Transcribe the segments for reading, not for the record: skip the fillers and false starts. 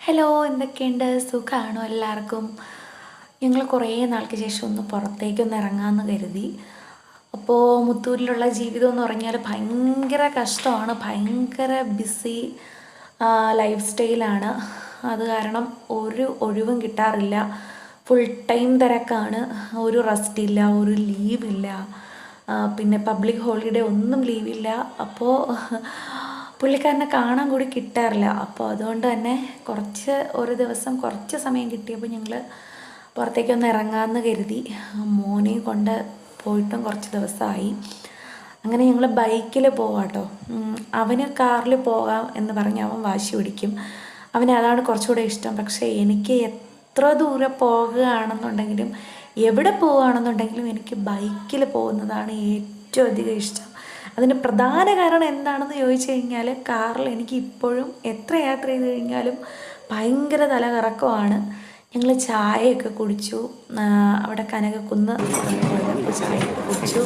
Hello, എന്തൊക്കെയുണ്ട്? സുഖമാണോ എല്ലാവർക്കും? ഞങ്ങൾ കുറേ നാൾക്ക് ശേഷം ഒന്ന് പുറത്തേക്കൊന്ന് ഇറങ്ങാമെന്ന് കരുതി. അപ്പോൾ മുത്തൂരിലുള്ള ജീവിതം എന്ന് പറഞ്ഞാൽ ഭയങ്കര കഷ്ടമാണ്, ഭയങ്കര ബിസി ലൈഫ് സ്റ്റൈലാണ്. അത് കാരണം ഒരു ഒഴിവും കിട്ടാറില്ല, ഫുൾ ടൈം തിരക്കാണ്, ഒരു റെസ്റ്റ് ഇല്ല, ഒരു ലീവില്ല, പിന്നെ പബ്ലിക് ഹോളിഡേ ഒന്നും ലീവില്ല. അപ്പോൾ പുള്ളിക്കാരനെ കാണാൻ കൂടി കിട്ടാറില്ല. അപ്പോൾ അതുകൊണ്ട് തന്നെ ഒരു ദിവസം കുറച്ച് സമയം കിട്ടിയപ്പോൾ ഞങ്ങൾ പുറത്തേക്കൊന്ന് ഇറങ്ങാമെന്ന് കരുതി. മോനെയും കൊണ്ട് പോയിട്ടും കുറച്ച് ദിവസമായി. അങ്ങനെ ഞങ്ങൾ ബൈക്കിൽ പോവാം കേട്ടോ. അവന് കാറിൽ പോകാം എന്ന് പറഞ്ഞ് അവൻ വാശി പിടിക്കും, അവന് അതാണ് കുറച്ചുകൂടെ ഇഷ്ടം. പക്ഷേ എനിക്ക് എത്ര ദൂരെ പോകുകയാണെന്നുണ്ടെങ്കിലും എവിടെ പോവുകയാണെന്നുണ്ടെങ്കിലും എനിക്ക് ബൈക്കിൽ പോകുന്നതാണ് ഏറ്റവും അധികം ഇഷ്ടം. അതിന് പ്രധാന കാരണം എന്താണെന്ന് ചോദിച്ചു കഴിഞ്ഞാൽ, കാറിൽ എനിക്ക് ഇപ്പോഴും എത്ര യാത്ര ചെയ്ത് കഴിഞ്ഞാലും ഭയങ്കര തലകറക്കമാണ്. ഞങ്ങൾ ചായയൊക്കെ കുടിച്ചു, അവിടെ കനകക്കുന്ന് പോയപ്പോൾ ചായയൊക്കെ കുടിച്ചു.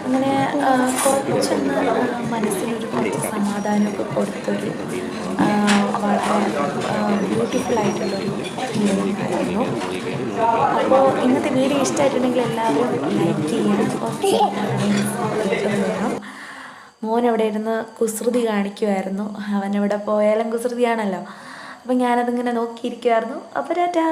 അങ്ങനെ കുറച്ചൊന്ന് മനസ്സിനൊരു കുറച്ച് സമാധാനമൊക്കെ കൊടുത്തൊരു വളരെ ബ്യൂട്ടിഫുള്ളായിട്ടുള്ളൊരു ഫീലിംഗ് ആയിരുന്നു. അപ്പോൾ ഇന്നത്തെ വീഡിയോ ഇഷ്ടമായിട്ടുണ്ടെങ്കിൽ എല്ലാവരും ലൈക്ക് ചെയ്യണം. ഓക്കെ, വേണം. മോൻ അവിടെ ഇരുന്ന് കുസൃതി കാണിക്കുമായിരുന്നു. അവനെവിടെ പോയാലും കുസൃതിയാണല്ലോ. അപ്പം ഞാനതിങ്ങനെ നോക്കിയിരിക്കുമായിരുന്നു. അപ്പോൾ ടാറ്റാ.